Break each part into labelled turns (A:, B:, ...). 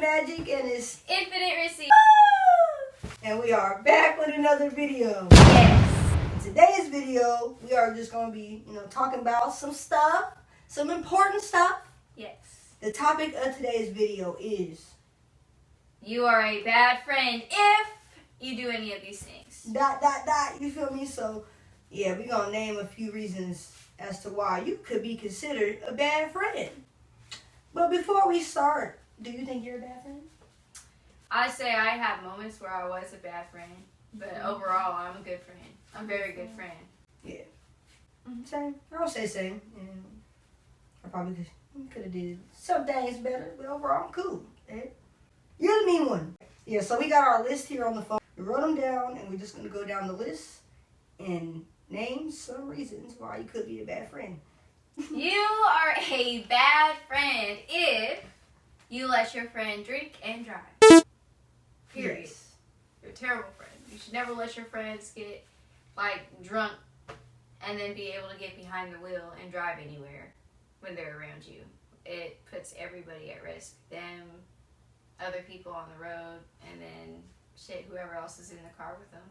A: magic and it's
B: infinite receipt.
A: And we are back with another video.
B: Yes.
A: In today's video, we are just going to be, talking about some stuff, some important stuff.
B: Yes.
A: The topic of today's video is...
B: You are a bad friend if you do any of these things. ...
A: You feel me? So, yeah, we're going to name a few reasons as to why you could be considered a bad friend. But before we start, do you think you're a bad friend?
B: I say I have moments where I was a bad friend, but overall I'm a good friend. I'm a very good friend.
A: Yeah. Same. I would say same. I probably could have did some things better, but overall I'm cool. You're the mean one. Yeah, so we got our list here on the phone. We wrote them down, and we're just going to go down the list and name some reasons why you could be a bad friend.
B: You are a bad friend if you let your friend drink and drive. Period.
A: Yes.
B: You're a terrible friend. You should never let your friends get, drunk and then be able to get behind the wheel and drive anywhere when they're around you. It puts everybody at risk. Them, other people on the road, and then, whoever else is in the car with them.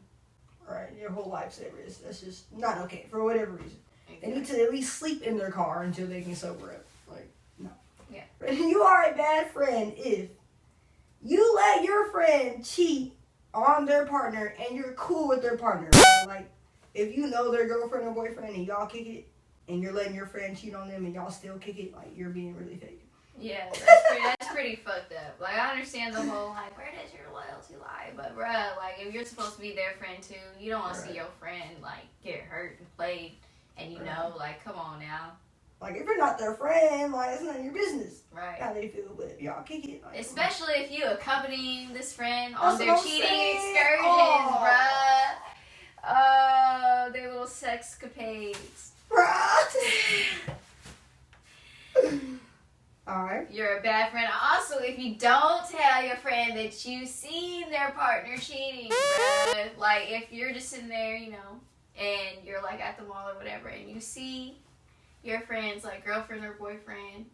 A: Right, your whole life's at risk. That's just not okay for whatever reason.
B: Exactly.
A: They need to at least sleep in their car until they can sober up. No.
B: Yeah.
A: You are a bad friend if you let your friend cheat on their partner and you're cool with their partner. If you know their girlfriend or boyfriend and y'all kick it and you're letting your friend cheat on them and y'all still kick it, you're being really fake.
B: Yeah, that's pretty fucked up. I understand the whole, where does your loyalty lie? But, bruh, if you're supposed to be their friend, too, you don't want to see your friend, get hurt and played. And come on now.
A: If you're not their friend, it's none of your business.
B: Right.
A: How they feel, but if y'all kick it.
B: Especially if you accompanying this friend on
A: That's
B: their
A: what I'm
B: cheating
A: saying.
B: excursions, bruh. Oh, their little sexcapades.
A: Alright.
B: You're a bad friend. Also, if you don't tell your friend that you've seen their partner cheating, bruh. If you're just sitting there, and you're at the mall or whatever, and you see your friend's girlfriend or boyfriend,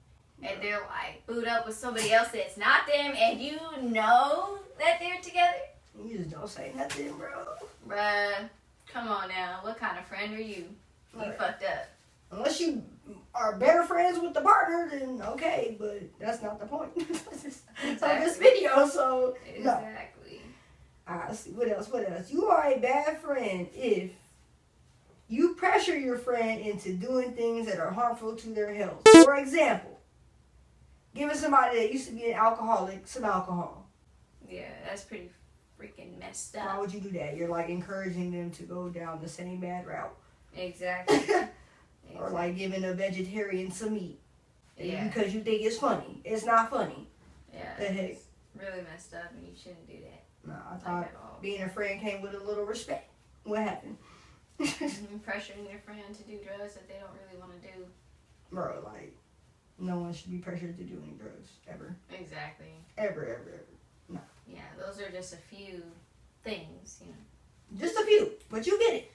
B: and they're booed up with somebody else that's not them, and you know that they're together.
A: You just don't say nothing, bro.
B: Bruh, come on now. What kind of friend are you? You fucked up.
A: Unless you are better friends with the partner, then okay, but that's not the point. Exactly. Of this video, so
B: exactly.
A: No. Alright, let's see. What else? You are a bad friend if you pressure your friend into doing things that are harmful to their health. For example, giving somebody that used to be an alcoholic some alcohol.
B: Yeah, that's pretty freaking messed up.
A: Why would you do that? You're encouraging them to go down the same bad route.
B: Exactly.
A: Or giving a vegetarian some meat.
B: Yeah.
A: Because you think it's funny. It's not funny.
B: Yeah.
A: The heck?
B: It's really messed up and you shouldn't do that.
A: No, I thought being a friend came with a little respect. What happened?
B: Pressuring your friend to do drugs that they don't really want to do.
A: Bro, no one should be pressured to do any drugs. Ever.
B: Exactly.
A: Ever. No.
B: Yeah, those are just a few things,
A: Just a few, but you get it.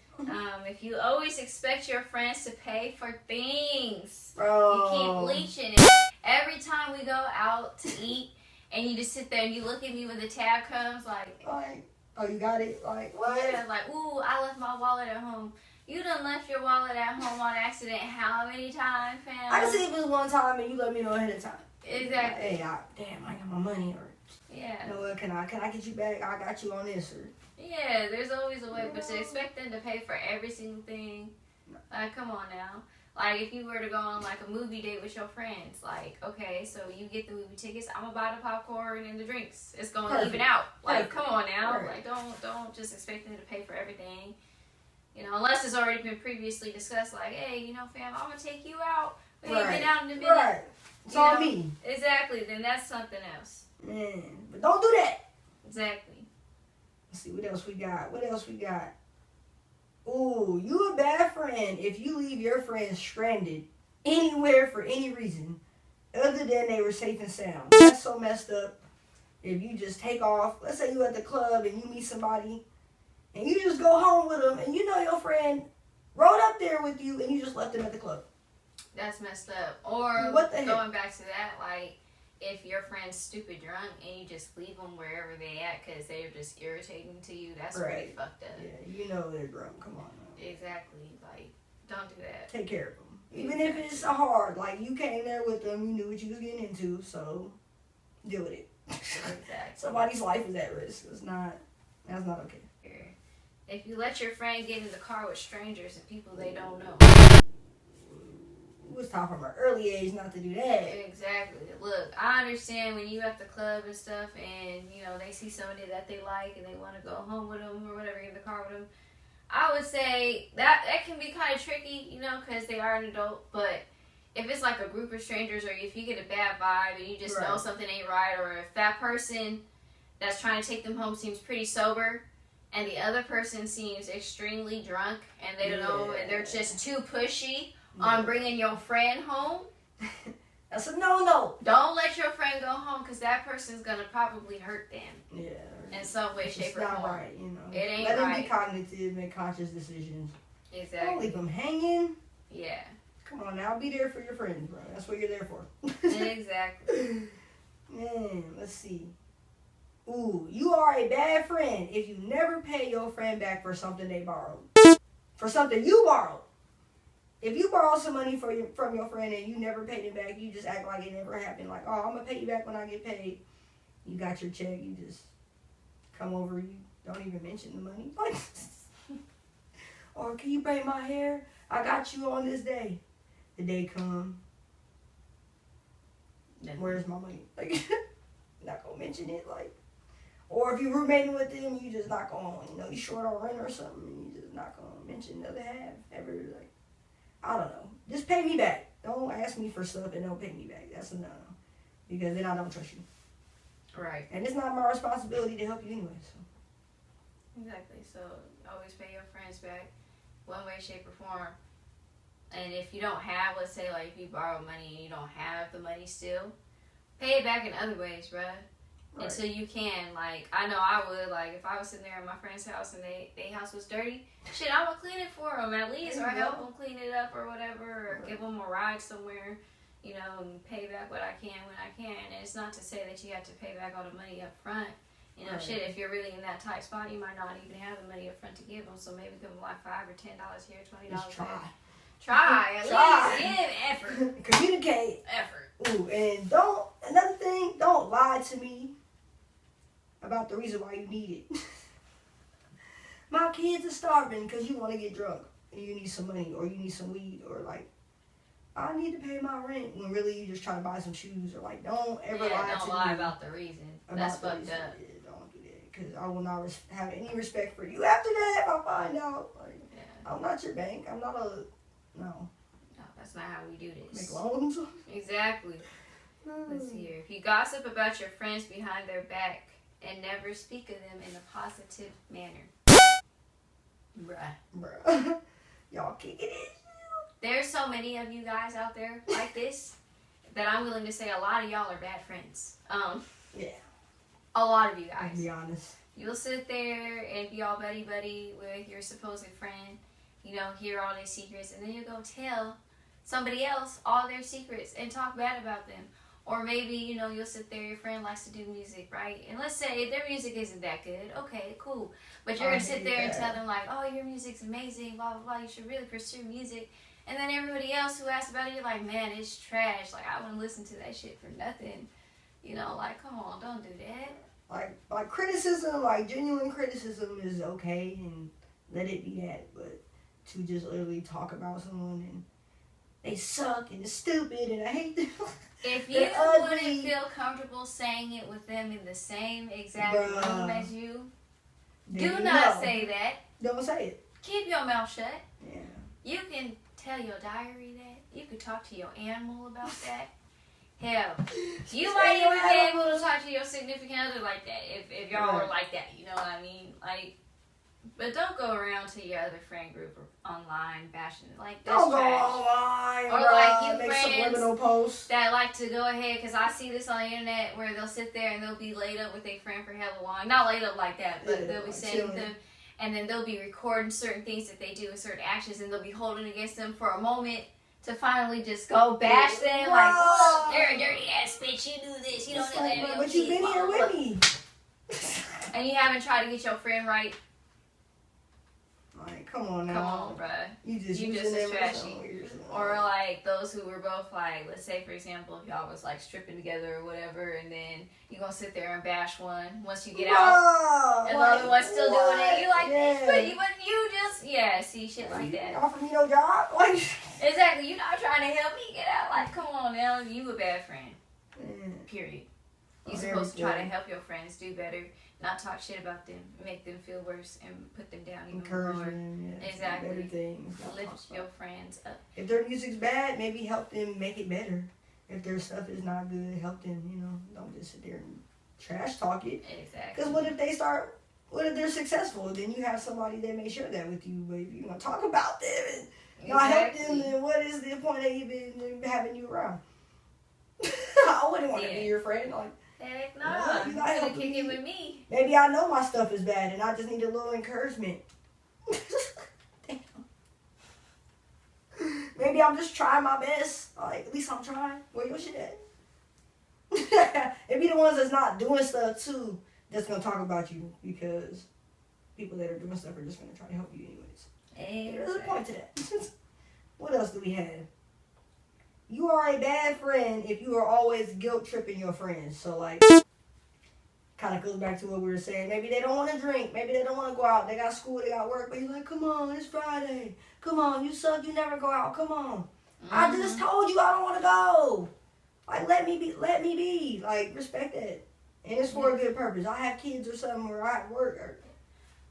B: If you always expect your friends to pay for things,
A: Bro.
B: you keep leeching it. Every time we go out to eat, and you just sit there and you look at me when the tab comes,
A: oh, you got it? What?
B: Yeah, ooh, I left my wallet at home. You done left your wallet at home on accident how many times, fam?
A: I can see if it was one time and you let me know ahead of time.
B: Exactly.
A: Hey, damn, I got my money, or
B: yeah.
A: You know what? Can I get you back? I got you on this, or
B: yeah. There's always a way, but to expect them to pay for every single thing, come on now. If you were to go on a movie date with your friends, okay, so you get the movie tickets, I'm gonna buy the popcorn and the drinks. It's gonna even out. Come on now.
A: Right.
B: Don't just expect them to pay for everything. Unless it's already been previously discussed, hey, fam, I'm gonna take you out. We ain't been out in a minute.
A: Right. It's all me.
B: Exactly. Then that's something else.
A: Man, but don't do that.
B: Exactly.
A: Let's see, what else we got? Ooh, you a bad friend if you leave your friends stranded anywhere for any reason other than they were safe and sound. That's so messed up. If you just take off, let's say you at the club and you meet somebody and you just go home with them and your friend rode up there with you and you just left them at the club.
B: That's messed up. Or
A: what the heck?
B: Going back to that, if your friend's stupid drunk and you just leave them wherever they at because they're just irritating to you, that's pretty fucked up.
A: Yeah, you know they're drunk. Come on now.
B: Exactly. Like, don't do that.
A: Take care of them. Even if it's hard, like, you came there with them, you knew what you was getting into, so deal with it.
B: Exactly.
A: Somebody's life is at risk. That's not okay.
B: If you let your friend get in the car with strangers and people they don't know.
A: We was taught from an early age not to do that.
B: Exactly. Look, I understand when you at the club and stuff and, you know, they see somebody that they like and they want to go home with them or whatever, in the car with them. I would say that can be kind of tricky, you know, because they are an adult. But if it's like a group of strangers or if you get a bad vibe and you just know something ain't right, or if that person that's trying to take them home seems pretty sober and the other person seems extremely drunk and they don't know and they're just too pushy on bringing your friend home.
A: That's a no.
B: Don't let your friend go home because that person's going to probably hurt them.
A: Yeah.
B: In some way, shape, or form.
A: It's not right, you know.
B: It ain't
A: Let them
B: right.
A: be cognitive, make conscious decisions.
B: Exactly.
A: Don't leave them hanging.
B: Yeah.
A: Come on now, be there for your friends, bro. That's what you're there for.
B: Exactly.
A: Man, let's see. Ooh, you are a bad friend if you never pay your friend back for something they borrowed. For something you borrowed. If you borrow some money from your friend and you never paid it back, you just act like it never happened. Like, oh, I'm going to pay you back when I get paid. You got your check, you just come over, you don't even mention the money. Or can you braid my hair? I got you on this day. The day come. Where's my money? Like, not gonna mention it. Like, or if you roommating with them, you just not gonna, you know, you short on rent or something, and you just not gonna mention the other half ever. Like, I don't know. Just pay me back. Don't ask me for stuff and don't pay me back. That's a no. Because then I don't trust you.
B: Right.
A: And it's not my responsibility to help you anyway. So.
B: Exactly. So always pay your friends back, one way, shape, or form. And if you don't have, let's say, like, if you borrow money and you don't have the money still, pay it back in other ways, bruh. Right. Until you can. Like, I know I would. Like, if I was sitting there at my friend's house and their house was dirty, shit, I would clean it for them at least, or help them clean it up or whatever, or give them a ride somewhere, you know, and pay back what I can when I can. And it's not to say that you have to pay back all the money up front. You know, shit, if you're really in that tight spot, you might not even have the money up front to give them. So maybe give them like $5 or $10 here, $20 there. Try. At least give effort.
A: Communicate.
B: Effort.
A: Ooh, and another thing, don't lie to me about the reason why you need it. My kids are starving because you want to get drunk and you need some money or you need some weed or like, I need to pay my rent when really you just trying to buy some shoes or like, don't ever lie
B: about the reason. That's fucked up.
A: Yeah, don't do that because I will not have any respect for you after that if I find out. Like, I'm not your bank. I'm not a... No,
B: that's not how we do this.
A: Make loans?
B: Exactly. Let's see here. If you gossip about your friends behind their back and never speak of them in a positive manner.
A: Bruh. Y'all kicking it.
B: There's so many of you guys out there like this that I'm willing to say a lot of y'all are bad friends.
A: Yeah.
B: A lot of you guys.
A: To be honest.
B: You'll sit there and be all buddy-buddy with your supposed friend. You know, hear all their secrets, and then you go tell somebody else all their secrets and talk bad about them. Or maybe, you know, you'll sit there, your friend likes to do music, right? And let's say their music isn't that good. Okay, cool. But you're going to sit there and tell them, like, oh, your music's amazing, blah, blah, blah. You should really pursue music. And then everybody else who asks about it, you're like, man, it's trash. Like, I wouldn't listen to that shit for nothing. You know, like, come on, don't do that.
A: Like criticism, like genuine criticism is okay, and let it be that. But to just literally talk about someone and they suck and it's stupid and I hate them.
B: If you wouldn't feel comfortable saying it with them in the same exact room as you, do not say that.
A: Don't say it.
B: Keep your mouth shut.
A: Yeah.
B: You can tell your diary that. You could talk to your animal about that. Hell, you might even be able to talk to your significant other like that if y'all were like that. You know what I mean? Like, but don't go around to your other friend group or online bashing it. Like, that's
A: don't
B: trash.
A: Go online,
B: or like you
A: make
B: friends
A: subliminal posts
B: that like to go ahead, because I see this on the internet where they'll sit there and they'll be laid up with their friend for hella long. Not laid up like that, but they'll be sitting with them, and then they'll be recording certain things that they do and certain actions, and they'll be holding against them for a moment to finally just go bash them. Like, look, you're a dirty ass bitch. You do this. You don't know that.
A: But you've been here with me.
B: And you haven't tried to get your friend right.
A: Like, come on now.
B: Come on, bruh.
A: You just
B: as trashy. Or like those who were both like, let's say for example, if y'all was like stripping together or whatever, and then you gonna sit there and bash one once you get out, and the other one's still doing it. You like, but you just see shit like that.
A: Offer me no job, like
B: exactly. You're not trying to help me get out. Like, come on now, you a bad friend. Period. You're supposed to try to help your friends do better. Not talk shit about them, make them feel worse, and put them down even
A: encourage
B: more.
A: them,
B: exactly.
A: Better things.
B: Lift your friends up.
A: If their music's bad, maybe help them make it better. If their stuff is not good, help them. Don't just sit there and trash talk it.
B: Exactly.
A: Because what if they're successful? Then you have somebody that may share that with you. But if you're gonna talk about them and not help them, then what is the point of even having you around? I wouldn't want to be your friend. Like.
B: Heck no, you gotta kick it with me.
A: Maybe I know my stuff is bad and I just need a little encouragement. Damn. Maybe I'm just trying my best. Like, at least I'm trying. Where your shit at? It be the ones that's not doing stuff too that's gonna talk about you, because people that are doing stuff are just gonna try to help you anyways. There's a point to that. What else do we have? You are a bad friend if you are always guilt tripping your friends. So, like, kind of goes back to what we were saying. Maybe they don't want to drink. Maybe they don't want to go out. They got school, they got work. But you're like, come on, it's Friday. Come on, you suck. You never go out. Come on. I just told you I don't want to go. Like, let me be. Like, respect that. And it's for a good purpose. I have kids or something, or I have work.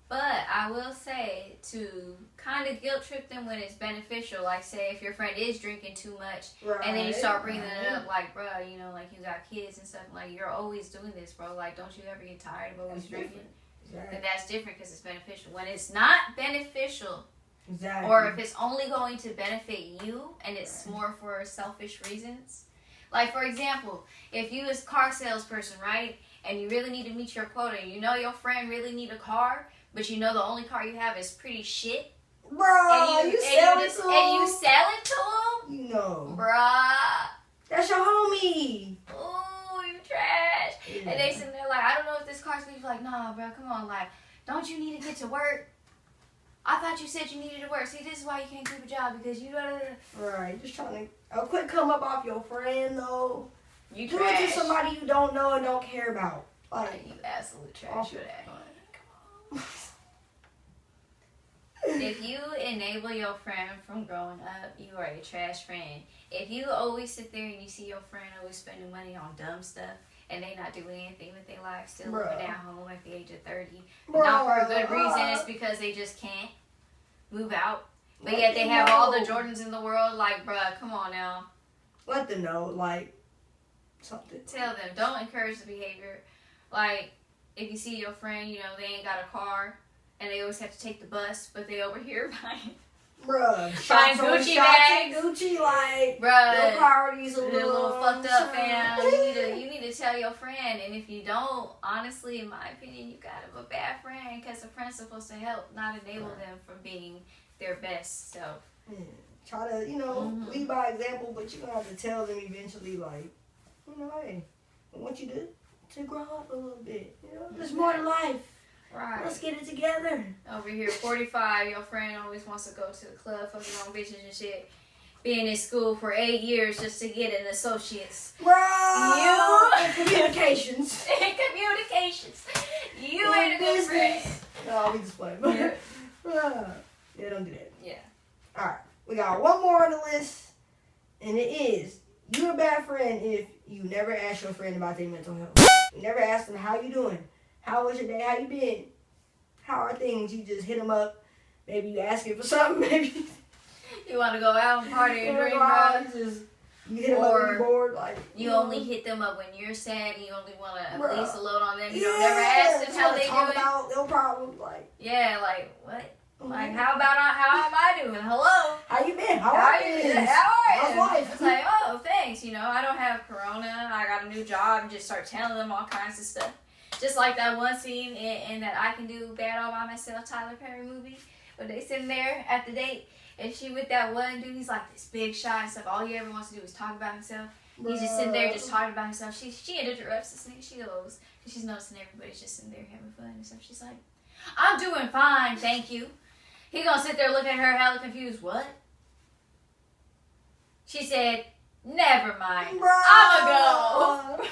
B: But I will say to kind of guilt trip them when it's beneficial. Like, say if your friend is drinking too much, and then you start bringing it up, like, bro, like you got kids and stuff. Like, you're always doing this, bro. Like, don't you ever get tired of always drinking? Exactly. And that's different because it's beneficial. When it's not beneficial, or if it's only going to benefit you and it's more for selfish reasons. Like, for example, if you as a car salesperson, right, and you really need to meet your quota, and you know your friend really need a car, but you know the only car you have is pretty shit.
A: Bro, you sell it to him?
B: And you sell it to him?
A: No.
B: Bruh.
A: That's your homie.
B: Ooh, you trash. Yeah. And they sitting there like, I don't know if this car's good. You're like, nah, bro, come on. Like, don't you need to get to work? I thought you said you needed to work. See, this is why you can't keep a job, because you
A: Right, just trying to quit come up off your friend, though.
B: You
A: do
B: trash.
A: it to somebody you don't know and don't care about.
B: Like, you absolute trash for that. If you enable your friend from growing up, you are a trash friend. If you always sit there and you see your friend always spending money on dumb stuff and they not doing anything with their life, still living at home at the age of 30, not for a good reason, it's because they just can't move out. But yet they have all the Jordans in the world, like, bruh, come on now.
A: Let them know, like, something.
B: Tell them, don't encourage the behavior. Like, if you see your friend, they ain't got a car, and they always have to take the bus, but they over here buying Gucci bags.
A: Gucci, like,
B: bruh,
A: your priorities a
B: little fucked up, fam. You need to tell your friend, and if you don't, honestly, in my opinion, you got a bad friend, because a friend's supposed to help, not enable them from being their best self.
A: Yeah. Try to, lead by example, but you're gonna have to tell them eventually, like, hey, I want you to grow up a little bit. There's more to life.
B: Right.
A: Let's get it together.
B: Over here, 45, your friend always wants to go to the club, fucking on bitches and shit. Being in school for 8 years just to get an associate's.
A: Bro! In communications.
B: In communications. You ain't a good friend.
A: No, we just play. Yeah. Yeah, don't do that.
B: Yeah.
A: Alright, we got one more on the list, and it is, you're a bad friend if you never ask your friend about their mental health. You never ask them, how you doing? How was your day? How you been? How are things? You just hit them up. Maybe you asking for something. Maybe
B: you want to go out and party and drink, bro.
A: You hit them up when you're bored. Like,
B: you only hit them up when you're sad and you only want to at least a load on them. You don't never ask them how they doing.
A: About no problem. Like,
B: yeah, like, what? Like, how am I doing? Hello?
A: How you been?
B: How are you?
A: How's life?
B: It's like, oh, thanks. I don't have corona. I got a new job, and just start telling them all kinds of stuff. Just like that one scene in that I Can Do Bad All By Myself Tyler Perry movie, when they sitting there at the date, and she with that one dude, he's like this big shot and stuff. All he ever wants to do is talk about himself. He's just sitting there just talking about himself. She interrupts this nigga. She goes, because she's noticing everybody's just sitting there having fun and stuff. She's like, I'm doing fine, thank you. He gonna sit there looking at her hella confused. What? She said, never mind. I'ma go.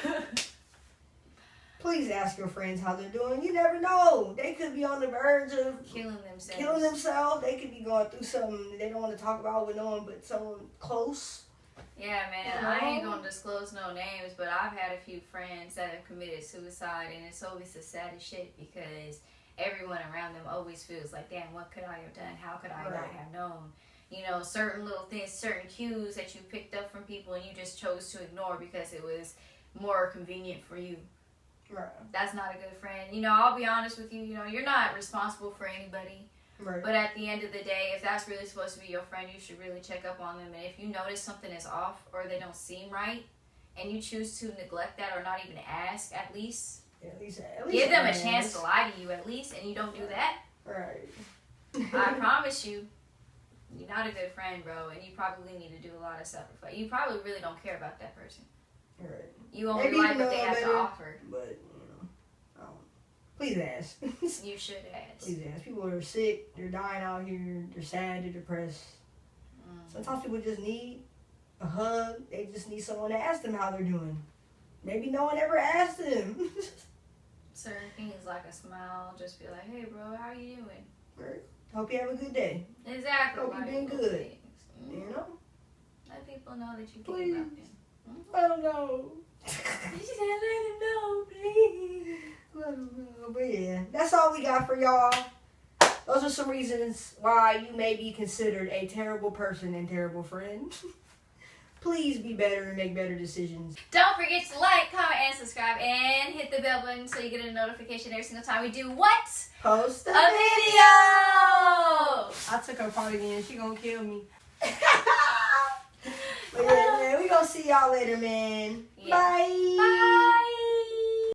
A: Please ask your friends how they're doing. You never know. They could be on the verge of
B: killing themselves.
A: They could be going through something they don't want to talk about with no one but someone close.
B: Yeah, man. I ain't gonna disclose no names, but I've had a few friends that have committed suicide, and it's always the saddest shit because everyone around them always feels like, damn, what could I have done? How could I not have known? You know, certain little things, certain cues that you picked up from people and you just chose to ignore because it was more convenient for you.
A: Right.
B: That's not a good friend. You know, I'll be honest with you, you're not responsible for anybody.
A: Right.
B: But at the end of the day, if that's really supposed to be your friend, you should really check up on them. And if you notice something is off or they don't seem right, and you choose to neglect that or not even ask, at least give them a chance to lie to you at least, and you don't do that.
A: Right.
B: I promise you, you're not a good friend, bro, and you probably need to do a lot of sacrifice. You probably really don't care about that person.
A: Right.
B: You only like what they have to offer.
A: But, please ask.
B: You should ask.
A: Please ask. People are sick, they're dying out here, they're sad, they're depressed. Sometimes people just need a hug. They just need someone to ask them how they're doing. Maybe no one ever asked them.
B: Certain things like a smile, just be like, hey, bro, how you doing?
A: Right. Hope you have a good day.
B: Exactly.
A: Hope you've been good. You know?
B: Let people know that you care
A: please.
B: about them.
A: I don't know.
B: She said, let them know, please.
A: I don't know. But yeah, that's all we got for y'all. Those are some reasons why you may be considered a terrible person and terrible friend. Please be better and make better decisions.
B: Don't forget to like, comment, and subscribe, and hit the bell button so you get a notification every single time we do what?
A: Post a
B: video!
A: I took her part again. She gonna kill me. But yeah, man, we gonna see y'all later, man.
B: Yeah.
A: Bye.
B: Bye.